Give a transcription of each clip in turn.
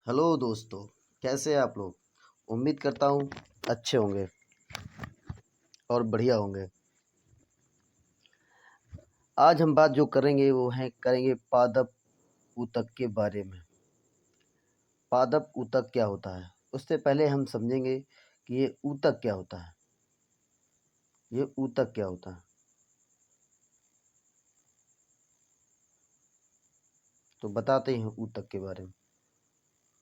Hello दोस्तों, कैसे हैं आप लोग। उम्मीद करता हूँ अच्छे होंगे और बढ़िया होंगे। आज हम बात जो करेंगे वो करेंगे पादप ऊतक के बारे में। पादप ऊतक क्या होता है, उससे पहले हम समझेंगे कि ये ऊतक क्या होता है। ये ऊतक क्या होता है तो बताते हैं ऊतक के बारे में।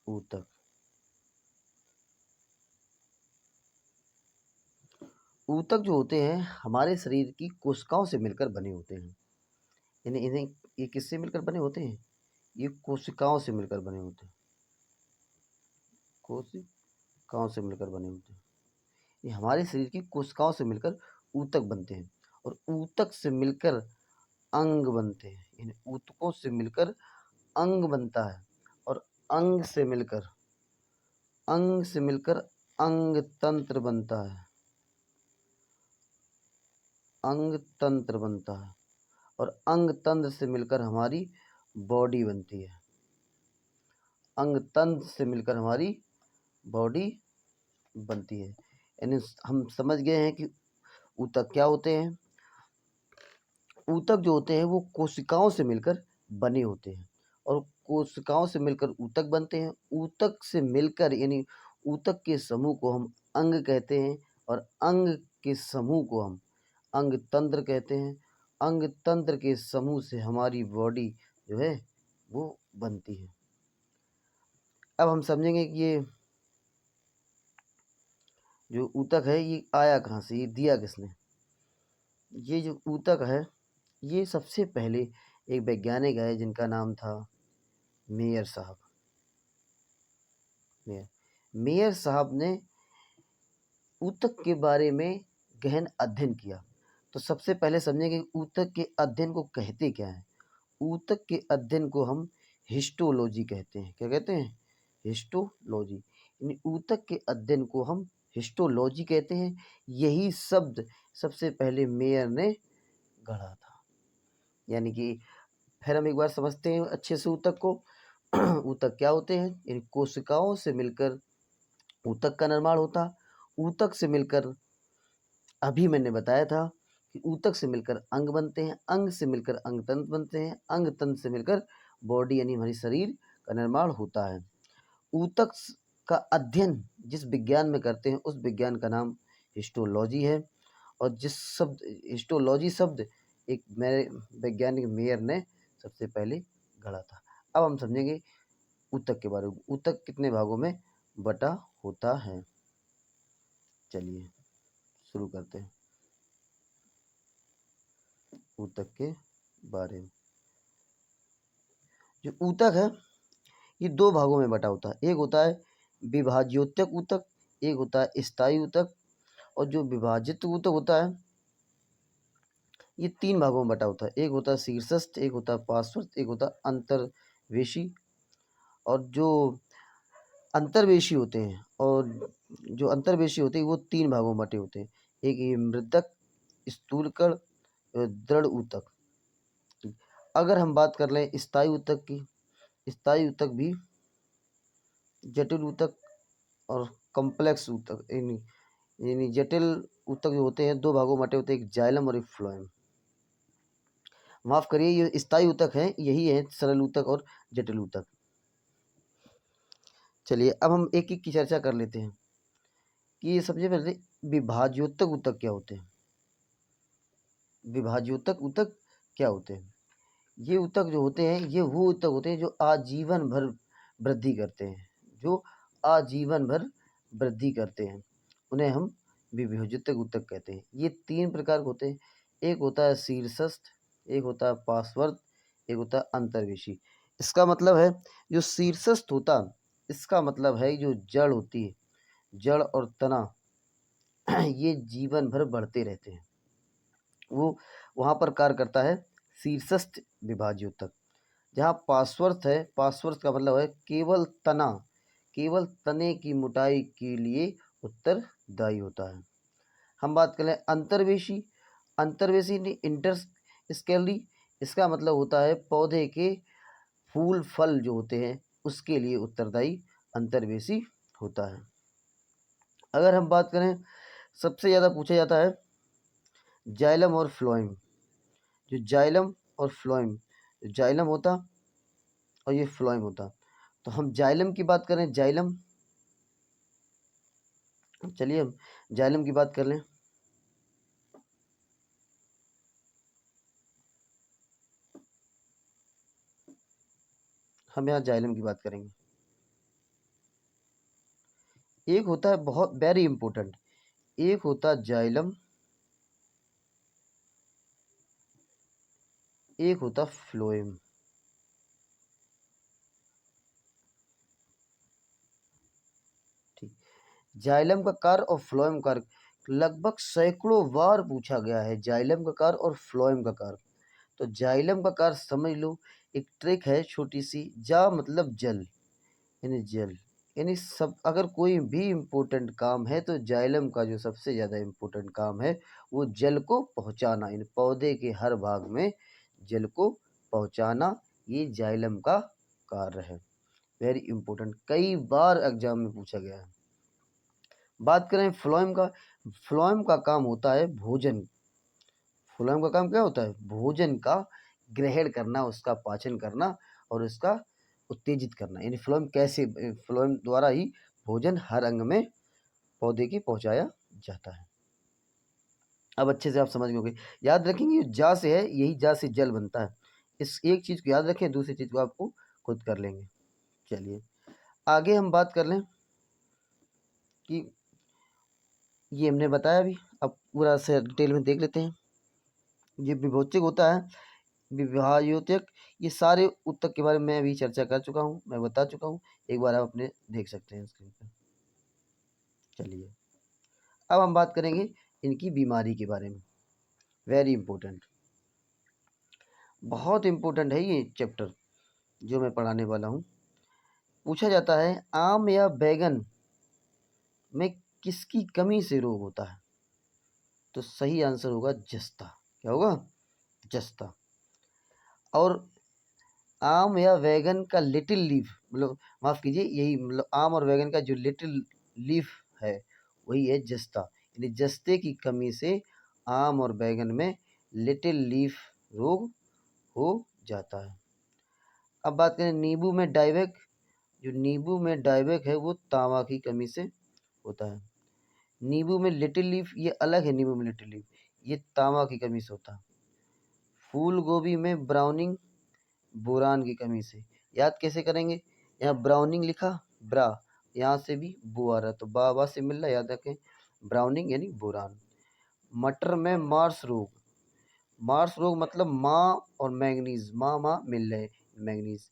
ऊतक ऊतक जो होते हैं हमारे शरीर की कोशिकाओं से मिलकर बने होते हैं। इन्हें इन्हें ये किससे मिलकर बने होते हैं? ये कोशिकाओं से मिलकर बने होते हैं। कोशिकाओं से मिलकर बने होते हैं। ये हमारे शरीर की कोशिकाओं से मिलकर ऊतक बनते हैं और ऊतक से मिलकर अंग बनते हैं। इन ऊतकों से मिलकर अंग बनता है और अंग से मिलकर अंग तंत्र बनता है। अंग तंत्र बनता है और अंग तंत्र से मिलकर हमारी बॉडी बनती है। अंग तंत्र से मिलकर हमारी बॉडी बनती है। यानी हम समझ गए हैं कि ऊतक क्या होते हैं। ऊतक जो होते हैं वो कोशिकाओं से मिलकर बने होते हैं और कोशिकाओं से मिलकर ऊतक बनते हैं। ऊतक से मिलकर यानी ऊतक के समूह को हम अंग कहते हैं और अंग के समूह को हम अंग तंत्र कहते हैं। अंग तंत्र के समूह से हमारी बॉडी जो है वो बनती है। अब हम समझेंगे कि ये जो ऊतक है ये आया कहाँ से, ये दिया किसने। ये जो ऊतक है ये सबसे पहले एक वैज्ञानिक है जिनका नाम था मेयर साहब। मेयर मेयर साहब ने ऊतक के बारे में गहन अध्ययन किया। तो सबसे पहले समझेंगे कि ऊतक के अध्ययन को कहते क्या है। ऊतक के अध्ययन को हम हिस्टोलॉजी कहते हैं। क्या कहते हैं? हिस्टोलॉजी। यानी ऊतक के अध्ययन को हम हिस्टोलॉजी कहते हैं। यही शब्द सबसे पहले मेयर ने गढ़ा था। यानी कि फिर हम एक बार समझते हैं अच्छे से ऊतक को। ऊतक क्या होते हैं? इन कोशिकाओं से मिलकर ऊतक का निर्माण होता। ऊतक से मिलकर अभी मैंने बताया था कि ऊतक से मिलकर अंग बनते हैं, अंग से मिलकर अंग तंत्र बनते हैं, अंग तंत्र से मिलकर बॉडी यानी हमारी शरीर का निर्माण होता है। ऊतक का अध्ययन जिस विज्ञान में करते हैं उस विज्ञान का नाम हिस्टोलॉजी है और जिस शब्द हिस्टोलॉजी शब्द एक मेरे वैज्ञानिक मेयर ने सबसे पहले गढ़ा था। अब हम समझेंगे ऊतक के बारे में। ऊतक कितने भागों में बटा होता है। चलिए शुरू करते हैं ऊतक के बारे में। जो ऊतक है ये दो भागों में बटा होता है। एक होता है विभाज्योतक ऊतक, एक होता है स्थायी ऊतक। और जो विभाजित ऊतक होता है ये तीन भागों में बटा होता है। एक होता है शीर्षस्थ, एक होता है पार्श्वस्थ, एक होता है अंतर्वेशी। और जो अंतर्वेशी होते हैं वो तीन भागों में बटे होते हैं। एक ये मृदक, स्थूलकण और दृढ़ ऊतक। अगर हम बात कर लें स्थायी ऊतक की, स्थायी ऊतक भी जटिल ऊतक और कॉम्प्लेक्स ऊतक यानी जटिल ऊतक जो होते हैं दो भागों में बटे होते हैं, एक जाइलम और एक फ्लोएम। माफ करिए, ये स्थायी ऊतक है, यही है सरल ऊतक और जटिल ऊतक। चलिए अब हम एक एक की चर्चा कर लेते हैं कि ये सबसे पहले विभाज्योतक ऊतक क्या होते हैं। विभाज्योतक ऊतक क्या होते हैं? ये ऊतक जो होते हैं ये वो ऊतक होते हैं जो आजीवन भर वृद्धि करते हैं। जो आजीवन भर वृद्धि करते हैं उन्हें हम विभाज्योतक ऊतक कहते हैं। ये तीन प्रकार के होते हैं। एक होता है शीर्षस्थ, एक होता है पार्श्वस्थ, एक होता है अंतर्वेशी। इसका मतलब है जो शीर्षस्थ होता, इसका मतलब है जो जड़ होती है, जड़ और तना ये जीवन भर बढ़ते रहते हैं। वो वहाँ पर कार्य करता है शीर्षस्थ विभाज्योतक। जहाँ पार्श्वस्थ है, पार्श्वस्थ का मतलब है केवल तना, केवल तने की मोटाई के लिए उत्तरदायी होता है। हम बात करें अंतर्वेशी, अंतर्वेशी इंटर स्केलरी, इसका मतलब होता है पौधे के फूल फल जो होते हैं उसके लिए उत्तरदायी अंतर्वेशी होता है। अगर हम बात करें, सबसे ज़्यादा पूछा जाता है जाइलम और फ्लोएम। जो जाइलम और फ्लोएम, जाइलम होता और ये फ्लोएम होता। तो हम जाइलम की बात करें, जाइलम, चलिए हम जाइलम की बात कर लें। हम यहाँ जाइलम की बात करेंगे। एक होता है बहुत वेरी इंपॉर्टेंट, एक होता जाइलम, एक होता फ्लोएम। ठीक, जाइलम का कार्य और फ्लोएम कार्य लगभग सैकड़ों बार पूछा गया है, जाइलम का कार्य और फ्लोएम का कार्य। तो जाइलम का कार्य समझ लो, एक ट्रिक है छोटी सी, जा मतलब जल, यानी जल, यानी सब, अगर कोई भी इम्पोर्टेंट काम है तो जाइलम का जो सबसे ज़्यादा इम्पोर्टेंट काम है वो जल को पहुंचाना, इन पौधे के हर भाग में जल को पहुंचाना, ये जाइलम का कार्य है। वेरी इंपॉर्टेंट, कई बार एग्जाम में पूछा गया है। बात करें फ्लोएम का, फ्लोएम का काम होता है भोजन। फ्लोएम का काम क्या होता है? भोजन का ग्रहण करना, उसका पाचन करना और उसका उत्तेजित करना, यानी फ्लोएम कैसे, फ्लोएम द्वारा ही भोजन हर अंग में पौधे के पहुंचाया जाता है। अब अच्छे से आप समझ गए होंगे। याद रखेंगे, जा से है, यही जा से जल बनता है। इस एक चीज को याद रखें, दूसरी चीज को आपको खुद कर लेंगे। चलिए आगे हम बात कर लें कि ये हमने बताया भी, अब पूरा से डिटेल में देख लेते हैं। ये विभोचक होता है, विभाज्योतक, ये सारे उत्तक के बारे में मैं भी चर्चा कर चुका हूँ, मैं बता चुका हूँ, एक बार आप अपने देख सकते हैं स्क्रीन पर। चलिए अब हम बात करेंगे इनकी बीमारी के बारे में। वेरी इंपॉर्टेंट, बहुत इंपॉर्टेंट है ये चैप्टर जो मैं पढ़ाने वाला हूँ। पूछा जाता है आम या बैगन में किसकी कमी से रोग होता है? तो सही आंसर होगा जस्ता। क्या होगा? जस्ता। और आम या बैगन का लिटिल लीफ, मतलब माफ कीजिए, यही मतलब आम और बैगन का जो लिटिल लीफ है वही है जस्ता, यानी जस्ते की कमी से आम और बैगन में लिटिल लीफ रोग हो जाता है। अब बात करें नींबू में डाइवेक, जो नींबू में डाइवेक है वो तांबा की कमी से होता है। नींबू में लिटिल लीफ ये अलग है, नींबू में लिटिल लीफ ये तांबा की कमी से होता है। फूल गोभी में ब्राउनिंग बोरान की कमी से। याद कैसे करेंगे? यहाँ ब्राउनिंग लिखा, ब्रा, यहाँ से भी बो आ रहा है तो बा से मिल रहा है, याद रखें ब्राउनिंग यानी बोरान। मटर में मार्स रोग, मार्स रोग मतलब माँ और मैंगनीज, माँ मिल रहे मैंगनीज।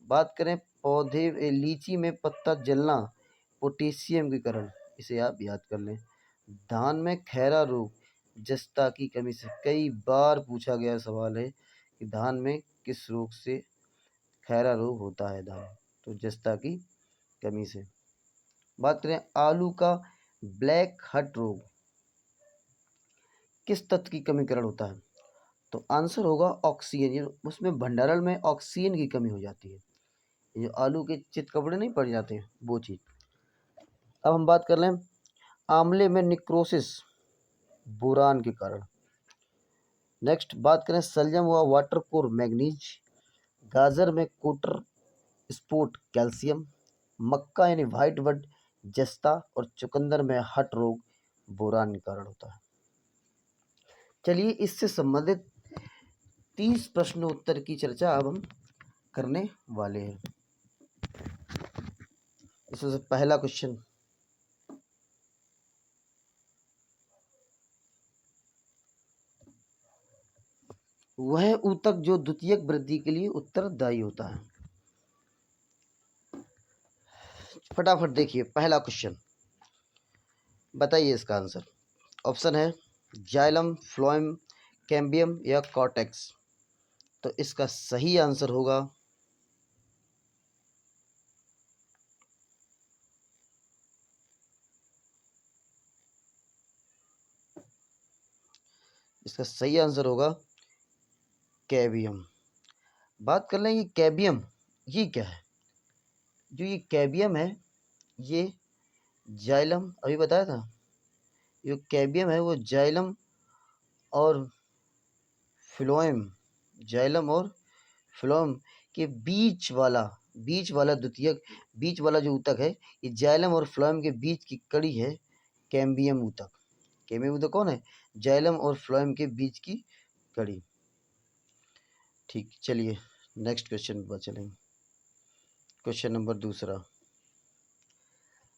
बात करें पौधे लीची में पत्ता जलना पोटेशियम के कारण, इसे आप याद कर लें। धान में खैरा रोग जस्ता की कमी से, कई बार पूछा गया सवाल है कि धान में किस रोग से खैरा रोग होता है धान, तो जस्ता की कमी से। बात करें आलू का ब्लैक हट रोग किस तत्व की कमी कारण होता है? तो आंसर होगा ऑक्सीजन, उसमें भंडारण में ऑक्सीजन की कमी हो जाती है, ये जो आलू के चित कपड़े नहीं पड़ जाते हैं वो चीज़। अब हम बात कर लें आंवले में निक्रोसिस बोरान के कारण। नेक्स्ट बात करें सलजम हुआ वाटर कोर मैग्नीज, गाजर में कोटर स्पोर्ट कैल्शियम, मक्का यानी वाइट बड जस्ता और चुकंदर में हट रोग बोरान के कारण होता है। चलिए इससे संबंधित 30 प्रश्न उत्तर की चर्चा अब हम करने वाले हैं। इसमें से पहला क्वेश्चन, वह ऊतक जो द्वितीयक वृद्धि के लिए उत्तरदायी होता है। फटाफट देखिए पहला क्वेश्चन, बताइए इसका आंसर। ऑप्शन है जाइलम, फ्लोएम, कैम्बियम या कॉर्टेक्स। तो इसका सही आंसर होगा इसका सही आंसर होगा कैबियम। बात कर लें ये कैबियम, ये क्या है? जो ये कैबियम है ये जाइलम अभी बताया था, जो कैम्बियम है वो जाइलम और फ्लोएम, जाइलम और फ्लोएम के बीच वाला द्वितीयक, बीच वाला जो ऊतक है, ये जाइलम और फ्लोएम के बीच की कड़ी है कैम्बियम ऊतक। कैम्बियम ऊतक कौन है? जाइलम और फ्लोएम के बीच की कड़ी। ठीक, चलिए नेक्स्ट क्वेश्चन पर चलेंगे। क्वेश्चन नंबर दूसरा,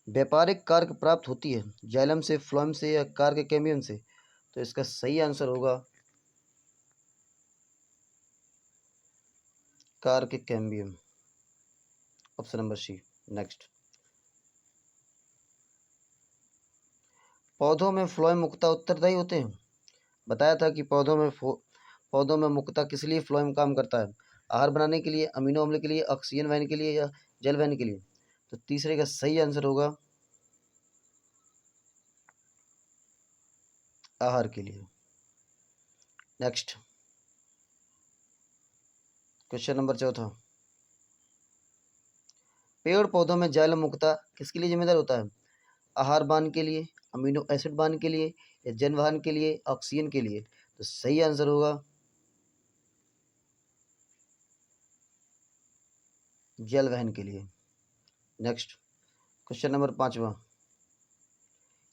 व्यापारिक कार्क प्राप्त होती है जाइलम से, फ्लोएम से या कार्क कैम्बियम से? तो इसका सही आंसर होगा cork cambium, option number C. Next, पौधों में फ्लोएम मुख्यतः उत्तरदायी होते हैं। बताया था कि पौधों में मुख्यतः किस लिए फ्लोएम काम करता है? आहार बनाने के लिए, अमीनो अम्ल के लिए, ऑक्सीजन वहन के लिए या जल वहन के लिए? तो तीसरे का सही आंसर होगा आहार के लिए। नेक्स्ट, क्वेश्चन नंबर चौथा, पेड़ पौधों में जाइलम मुख्यतः किसके लिए जिम्मेदार होता है? आहार बान के लिए, अमीनो एसिड बान के लिए या जनवहन के लिए, ऑक्सीजन के लिए? तो सही आंसर होगा जल वहन के लिए। नेक्स्ट, क्वेश्चन नंबर पांचवा,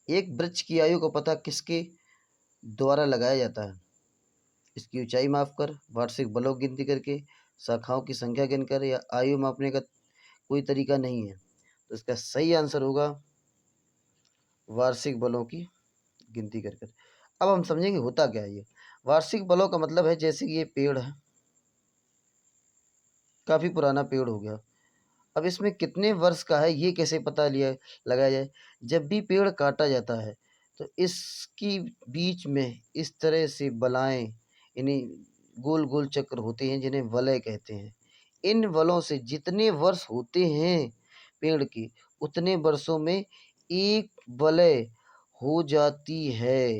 एक वृक्ष की आयु का पता किसके द्वारा लगाया जाता है? इसकी ऊंचाई माप कर, वार्षिक बलों की गिनती करके, शाखाओं की संख्या गिनकर या आयु मापने का कोई तरीका नहीं है? तो इसका सही आंसर होगा वार्षिक बलों की गिनती कर कर। अब हम समझेंगे होता क्या है ये वार्षिक बलों का। मतलब है जैसे कि ये पेड़ है, काफी पुराना पेड़ हो गया, अब इसमें कितने वर्ष का है ये कैसे पता लिया लगाया जाए? जब भी पेड़ काटा जाता है तो इसकी बीच में इस तरह से बलाएं, यानी गोल गोल चक्र होते हैं जिन्हें वलय कहते हैं। इन वलों से जितने वर्ष होते हैं पेड़ के, उतने वर्षों में एक वलय हो जाती है।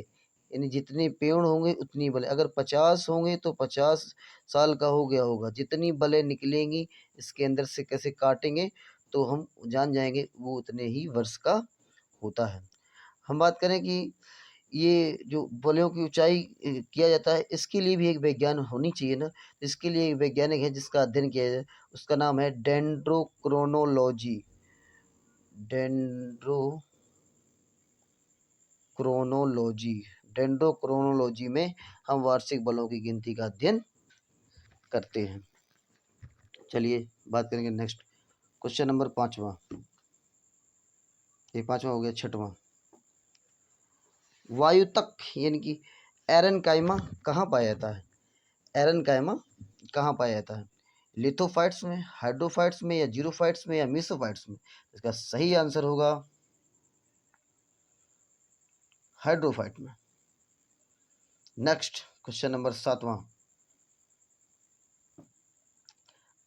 यानी जितने पेड़ होंगे उतनी वलय, अगर 50 होंगे तो 50 साल का हो गया होगा। जितनी वलय निकलेंगी इसके अंदर से कैसे काटेंगे तो हम जान जाएंगे वो उतने ही वर्ष का होता है। हम बात करें कि ये जो बलों की ऊंचाई किया जाता है, इसके लिए भी एक विज्ञान होनी चाहिए ना। इसके लिए एक वैज्ञानिक है जिसका अध्ययन किया जाए, उसका नाम है डेंड्रोक्रोनोलॉजी। डेंड्रोक्रोनोलॉजी में हम वार्षिक बलों की गिनती का अध्ययन करते हैं। चलिए बात करेंगे नेक्स्ट, क्वेश्चन नंबर पांचवा, ये पांचवा हो गया। छठवां, वायुतक यानी कि एरनकाइमा कहाँ पाया जाता है? एरनकाइमा कहाँ पाया जाता है? लिथोफाइट्स में, हाइड्रोफाइट्स में या जीरोफाइट्स में या मीसोफाइट्स में? इसका सही आंसर होगा हाइड्रोफाइट में। नेक्स्ट, क्वेश्चन नंबर सातवां,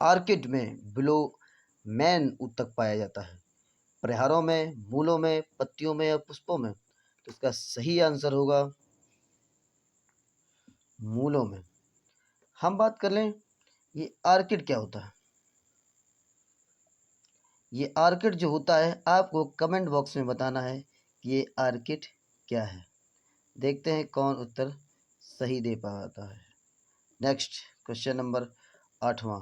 आर्किड में बिलोमैन ऊतक पाया जाता है। प्रहारों में, मूलों में, पत्तियों में या पुष्पों में? तो इसका सही आंसर होगा मूलों में। हम बात कर लें ये आर्किड क्या होता है। ये आर्किड जो होता है आपको कमेंट बॉक्स में बताना है कि ये आर्किड क्या है। देखते हैं कौन उत्तर सही दे पाता है। नेक्स्ट, क्वेश्चन नंबर आठवां,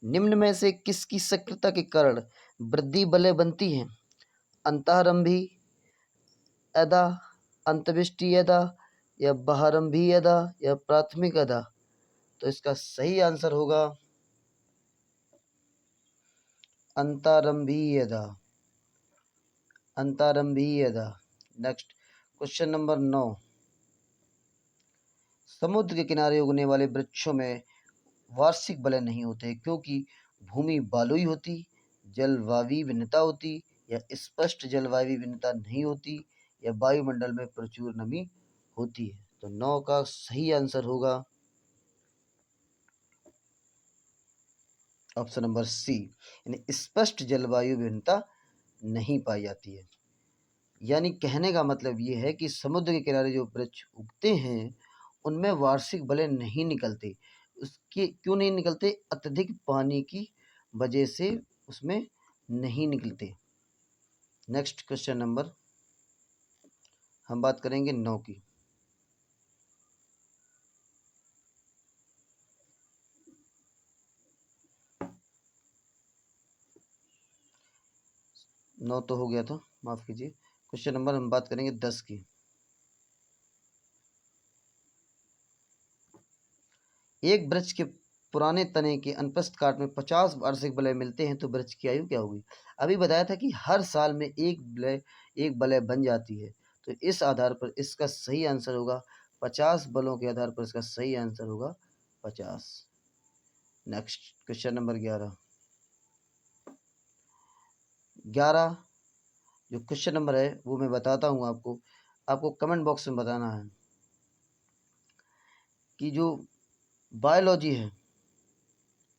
निम्न में से किसकी सक्रियता के कारण वृद्धि बलें बनती हैं? अंतःरंभी अदा, अंतविष्टि अदा या बाह्यरंभी अदा या प्राथमिक अदा? तो इसका सही आंसर होगा अंतःरंभी अदा, अंतःरंभी अदा। नेक्स्ट, क्वेश्चन नंबर 9, समुद्र के किनारे उगने वाले वृक्षों में वार्षिक बलें नहीं होते क्योंकि भूमि बालुई होती, जलवायु भिन्नता होती या स्पष्ट जलवायु भिन्नता नहीं होती या वायुमंडल में प्रचुर नमी होती है? तो 9 का सही आंसर होगा ऑप्शन नंबर सी, यानी स्पष्ट जलवायु भिन्नता नहीं पाई जाती है। यानी कहने का मतलब ये है कि समुद्र के किनारे जो वृक्ष उगते हैं उनमें वार्षिक बलें नहीं निकलते। उसके क्यों नहीं निकलते? अत्यधिक पानी की वजह से उसमें नहीं निकलते। नेक्स्ट क्वेश्चन नंबर हम बात करेंगे 9 की। नौ तो हो गया था, माफ कीजिए। क्वेश्चन नंबर हम बात करेंगे 10 की। एक वृक्ष के पुराने तने के अनुप्रस्थ काट में 50 वार्षिक वलय मिलते हैं तो वृक्ष की आयु क्या होगी। अभी बताया था कि हर साल में एक वलय बन जाती है, तो इस आधार पर इसका सही आंसर होगा 50 बलों के आधार पर इसका सही आंसर होगा 50। Next question number 11। जो क्वेश्चन नंबर है वो मैं बताता हूँ आपको कमेंट बॉक्स में बताना है कि जो बायोलॉजी है,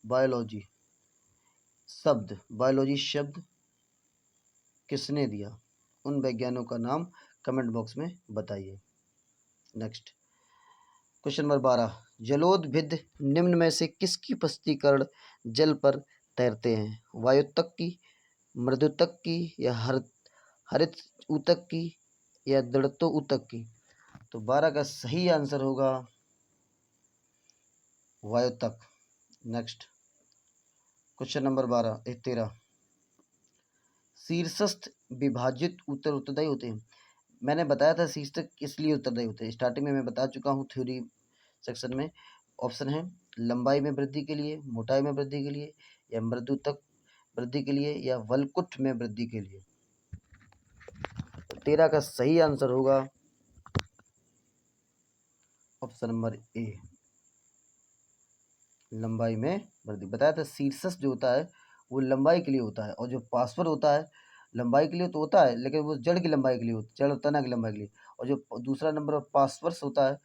बायोलॉजी शब्द किसने दिया, उन वैज्ञानिकों का नाम कमेंट बॉक्स में बताइए। Next question number 12। जलोदभिद निम्न में से किसकी प्रस्तुतीकरण जल पर तैरते हैं। वायुतक की, मृदुतक की, या हरित ऊतक की, या दृढ़तो ऊतक की। तो 12 का सही आंसर होगा वायुतक। Next question number 13। शीर्षस्थ विभाजित उत्तरदायी होते हैं। मैंने बताया था शीर्षक इसलिए उत्तरदायी होते हैं, स्टार्टिंग में मैं बता चुका हूँ थ्योरी सेक्शन में। ऑप्शन है लंबाई में वृद्धि के लिए, मोटाई में वृद्धि के लिए, या मृदुतक वृद्धि के लिए, या वलकुट में वृद्धि के लिए। 13 का सही आंसर होगा ऑप्शन नंबर ए, लंबाई में वृद्धि। बताया था शीर्षस जो होता है वो लंबाई के लिए होता है, और जो पार्श्वर होता है लंबाई के लिए तो होता है, लेकिन वो जड़ की लंबाई के लिए होता है, जड़ और तना की लंबाई के लिए। और जो दूसरा नंबर पार्श्वर्स होता है,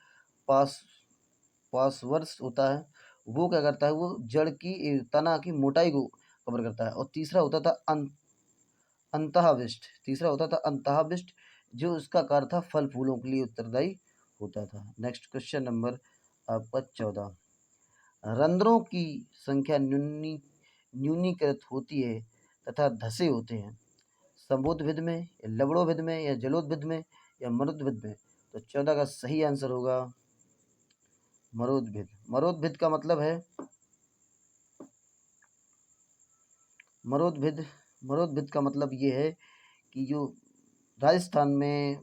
पार्श्वर्स होता है, वो क्या करता है, वो जड़ की तना की मोटाई को कवर करता है। और तीसरा होता था अंतःविष्ट, जो उसका कार्य था फल फूलों के लिए उत्तरदायी होता था। नेक्स्ट क्वेश्चन नंबर आपका 14। रंध्रों की संख्या न्यूनीकृत होती है तथा धसे होते हैं संबोधभिद में, या लवणोभिद में, या जलोदभिद में, या मरुदभिद में। तो 14 का सही आंसर होगा मरोदभिद। मरोदभिद का मतलब है मरोदभिद का मतलब ये है कि जो राजस्थान में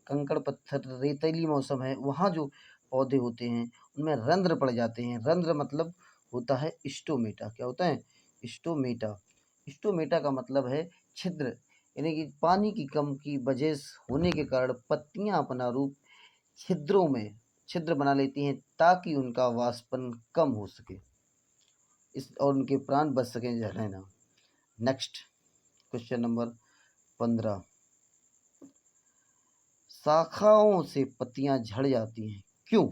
कंकड़ पत्थर रेतीली मौसम है, वहाँ जो पौधे होते हैं उनमें रंध्र पड़ जाते हैं। रंध्र मतलब होता है स्टोमेटा। क्या होता है? स्टोमेटा। स्टोमेटा का मतलब है छिद्र, यानी कि पानी की कम की वजह होने के कारण पत्तियां अपना रूप छिद्र बना लेती हैं ताकि उनका वाष्पन कम हो सके और उनके प्राण बच सकें रहना। Next question number 15। शाखाओं से पत्तियां झड़ जाती हैं क्यों?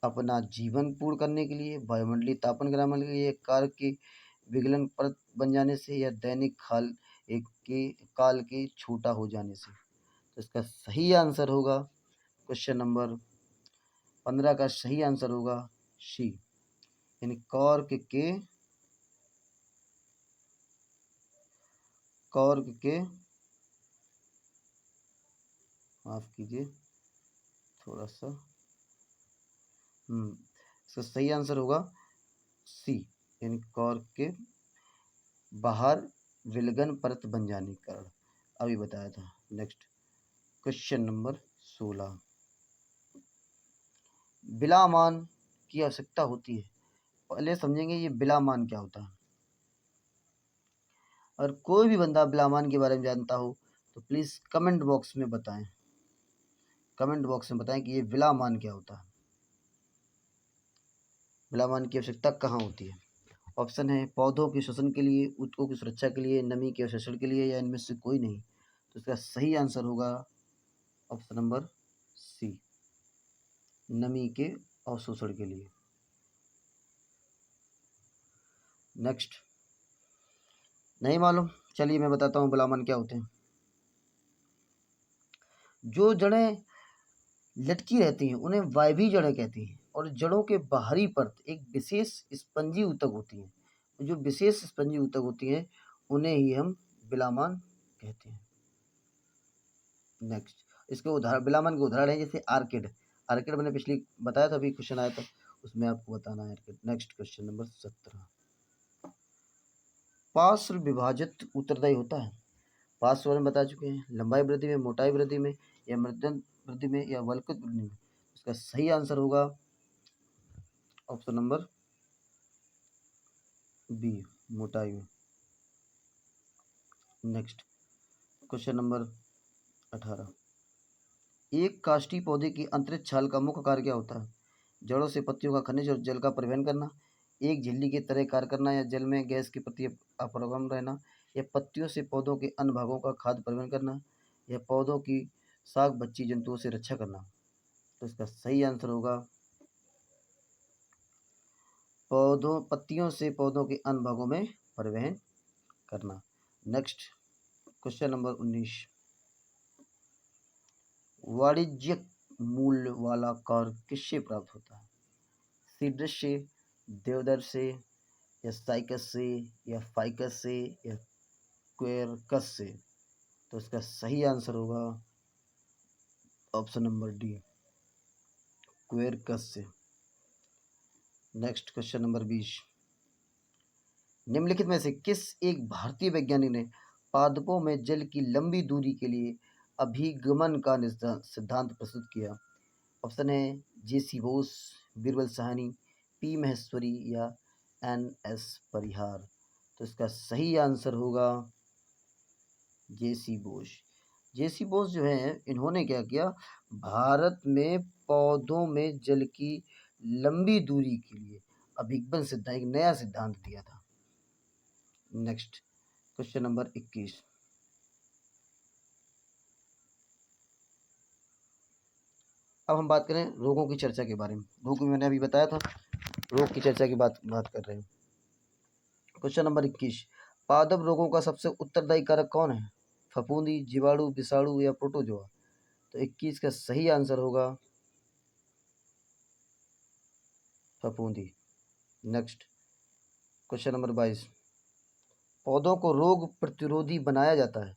अपना जीवन पूर्ण करने के लिए, वायुमंडलीय तापन गिराने के लिए, कार के विगलन परत बन जाने से, या दैनिक काल के छोटा हो जाने से। तो इसका सही आंसर होगा क्वेश्चन नंबर 15 का सही आंसर होगा सी, यानी कॉर्क के माफ कीजिए थोड़ा सा इसका सही आंसर होगा सी, यानी कॉर्क के बाहर विलगन परत बन जाने के कारण, अभी बताया था। Next question number 16। विलामान की आवश्यकता होती है। पहले समझेंगे ये विलामान क्या होता है। और कोई भी बंदा विलामान के बारे में जानता हो तो प्लीज कमेंट बॉक्स में बताएं, कि ये विलामान क्या होता है, विलामान की आवश्यकता कहाँ होती है। ऑप्शन है पौधों के श्वसन के लिए, ऊतकों की सुरक्षा के लिए, नमी के अवशोषण के लिए, या इनमें से कोई नहीं। तो इसका सही आंसर होगा ऑप्शन नंबर सी, नमी के अवशोषण के लिए। नेक्स्ट नहीं मालूम, चलिए मैं बताता हूँ विलामान क्या होते हैं। जो जड़ें लटकी रहती हैं उन्हें वायवीय जड़ें कहती हैं, और जड़ों के बाहरी परत एक विशेष स्पंजी ऊतक होती है। जो विशेष स्पंजी ऊतक होती हैं उन्हें ही हम विलामान कहते हैं। नेक्स्ट, इसके उदाहरण बिलामन के उदाहरण है जैसे आर्किड। आर्किड मैंने पिछली बताया था, अभी क्वेश्चन आया था उसमें आपको बताना है आर्किड। नेक्स्ट क्वेश्चन नंबर 17, पार्श्व विभाजित उत्तरदायी होता है। पार्श्व में बता चुके हैं, लंबाई वृद्धि में, मोटाई वृद्धि में, या मृदन वृद्धि में, या वल्कुत वृद्धि में। इसका सही आंसर होगा ऑप्शन नंबर बी, मोटाई में। नेक्स्ट क्वेश्चन नंबर 18, एक काष्ठी पौधे की अंतरिक्ष छाल का मुख्य कार्य क्या होता है? जड़ों से पत्तियों का खनिज और जल का परिवहन करना, एक झिल्ली की तरह कार्य करना, या जल में गैस के प्रति अपरगम रहना, या पत्तियों से पौधों के अन्य भागों का खाद्य परिवहन करना, या पौधों की शाक बच्ची जंतुओं से रक्षा करना। तो इसका सही आंसर होगा पत्तियों से पौधों के अन्य भागों में परिवहन करना। नेक्स्ट क्वेश्चन नंबर 19, वाणिज्यिक मूल्य वाला कार्य किससे प्राप्त होता है? सीड्रस से, देवदार से, या साइकस से, या फाइकस से, या क्वेरकस से। तो इसका सही आंसर होगा ऑप्शन नंबर डी, क्वेरकस से। नेक्स्ट क्वेश्चन नंबर 20, निम्नलिखित में से किस एक भारतीय वैज्ञानिक ने पादपों में जल की लंबी दूरी के लिए अभिगमन का सिद्धांत प्रस्तुत किया? ऑप्शन है जेसी बोस, बीरबल साहनी, पी महेश्वरी, या एन.एस. परिहार। तो इसका सही आंसर होगा जेसी बोस। जेसी बोस जो है, इन्होंने क्या किया, भारत में पौधों में जल की लंबी दूरी के लिए अभिगमन सिद्धांत, एक नया सिद्धांत दिया था। नेक्स्ट क्वेश्चन नंबर 21, अब हम बात करें रोगों की चर्चा के बारे में। रोग मैंने अभी बताया था, रोग की चर्चा की बात कर रहे हैं। क्वेश्चन नंबर 21, पादप रोगों का सबसे उत्तरदायी कारक कौन है? फफूंदी, जीवाणु, विषाणु, या प्रोटोजोआ। तो 21 का सही आंसर होगा फफूंदी। नेक्स्ट क्वेश्चन नंबर 22, पौधों को रोग प्रतिरोधी बनाया जाता है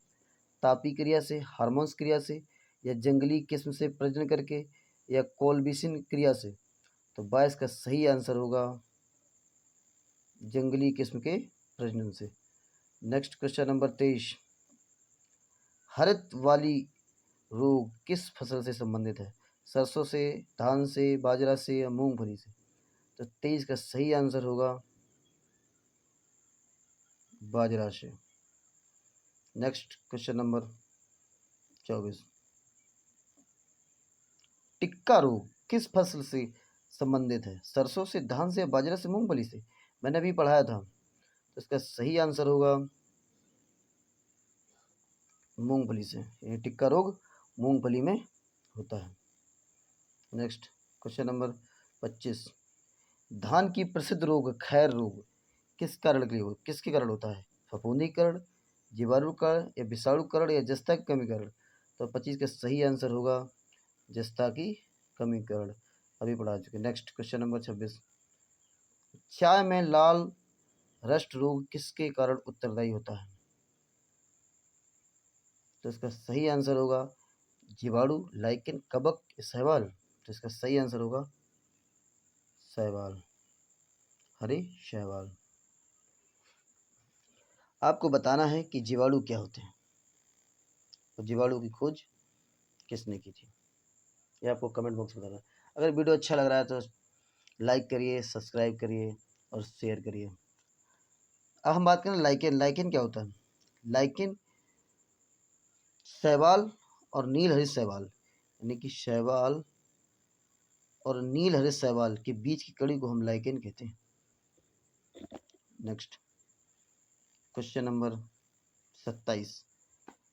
तापी क्रिया से, हार्मोन्स क्रिया से, या जंगली किस्म से प्रजनन करके, या कोल्बिसिन क्रिया से। तो 22 का सही आंसर होगा जंगली किस्म के प्रजनन से। नेक्स्ट क्वेश्चन नंबर 23, हरित वाली रोग किस फसल से संबंधित है? सरसों से, धान से, बाजरा से, या मूंगफली से। तो 23 का सही आंसर होगा बाजरा से। नेक्स्ट क्वेश्चन नंबर 24, टिक्का रोग किस फसल से संबंधित है? सरसों से, धान से, बाजरा से, मूंगफली से। मैंने अभी पढ़ाया था, तो इसका सही आंसर होगा मूंगफली से। ये टिक्का रोग मूंगफली में होता है। नेक्स्ट क्वेश्चन नंबर 25, धान की प्रसिद्ध रोग खैर रोग किसके कारण होता है? फफूंदीकरण, जीवाणुकरण, या विषाणुकरण, या जस्ता की कमी कारण। तो 25 का सही आंसर होगा जस्ता की कमी कारण, अभी पढ़ा चुके। नेक्स्ट क्वेश्चन नंबर 26, चाय में लाल रस्ट रोग किसके कारण उत्तरदायी होता है? तो इसका सही आंसर होगा जीवाणु, लाइकेन, कवक, शैवाल। तो इसका सही आंसर होगा शैवाल, हरे शैवाल। आपको बताना है कि जीवाणु क्या होते हैं, तो जीवाणु की खोज किसने की थी, ये आपको कमेंट बॉक्स में बताना। अगर वीडियो अच्छा लग रहा है तो लाइक करिए, सब्सक्राइब करिए और शेयर करिए। अब हम बात करें लाइकेन। लाइकेन क्या होता है? लाइकेन शैवाल और नील हरित शैवाल, यानी कि शैवाल और नील हरित शैवाल के बीच की कड़ी को हम लाइकेन कहते हैं। नेक्स्ट क्वेश्चन नंबर 27,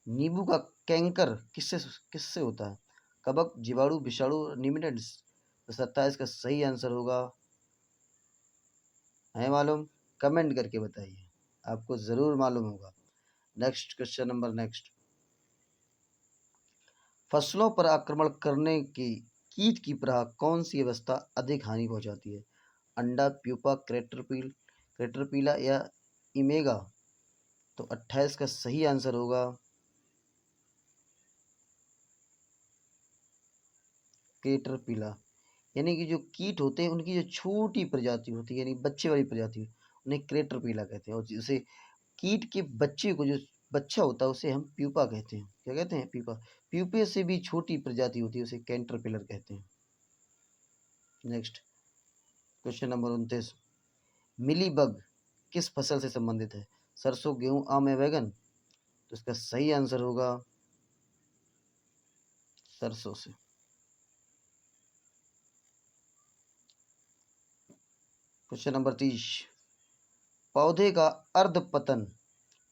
नींबू का कैंकर किससे होता है? कवक, जीवाणु, विषाणु, निमेटोड्स। तो 27 का सही आंसर होगा, है मालूम? कमेंट करके बताइए, आपको ज़रूर मालूम होगा। नेक्स्ट क्वेश्चन नंबर फसलों पर आक्रमण करने की कीट की प्रहा कौन सी अवस्था अधिक हानि पहुंचाती है? अंडा, प्यूपा, क्रेटरपीला, या इमेगा। तो 28 का सही आंसर होगा कैटरपिला, यानी कि जो कीट होते हैं उनकी जो छोटी प्रजाति होती है, यानी बच्चे वाली प्रजाति, उन्हें कैटरपिला कहते हैं। और जैसे कीट के बच्चे को, जो बच्चा होता है, उसे हम प्यूपा कहते हैं। क्या कहते हैं? प्यूपा। प्यूपे से भी छोटी प्रजाति होती है, उसे कैटरपिलर कहते हैं। नेक्स्ट क्वेश्चन नंबर 29, मिलीबग किस फसल से संबंधित है? सरसों, गेहूं, आम या बैगन? तो इसका सही आंसर होगा सरसों से। क्वेश्चन नंबर 30, पौधे का अर्धपतन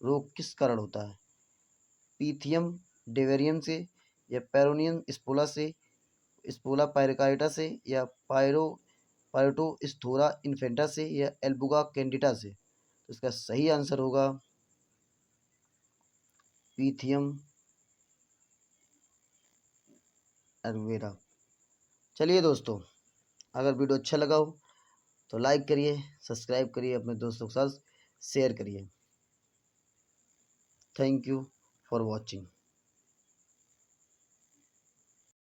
रोग किस कारण होता है? पीथियम डेवेरियम से, या पेरोनियम स्पोला से, स्पोला पायरिकाइटा से, या पायरोटोस्टोरा इन्फेंटा से, या एल्बुगा कैंडिडा से? तो इसका सही आंसर होगा पीथियम एल्वेरा। चलिए दोस्तों, अगर वीडियो अच्छा लगा हो तो लाइक करिए, सब्सक्राइब करिए, अपने दोस्तों के साथ शेयर करिए। Thank you for watching.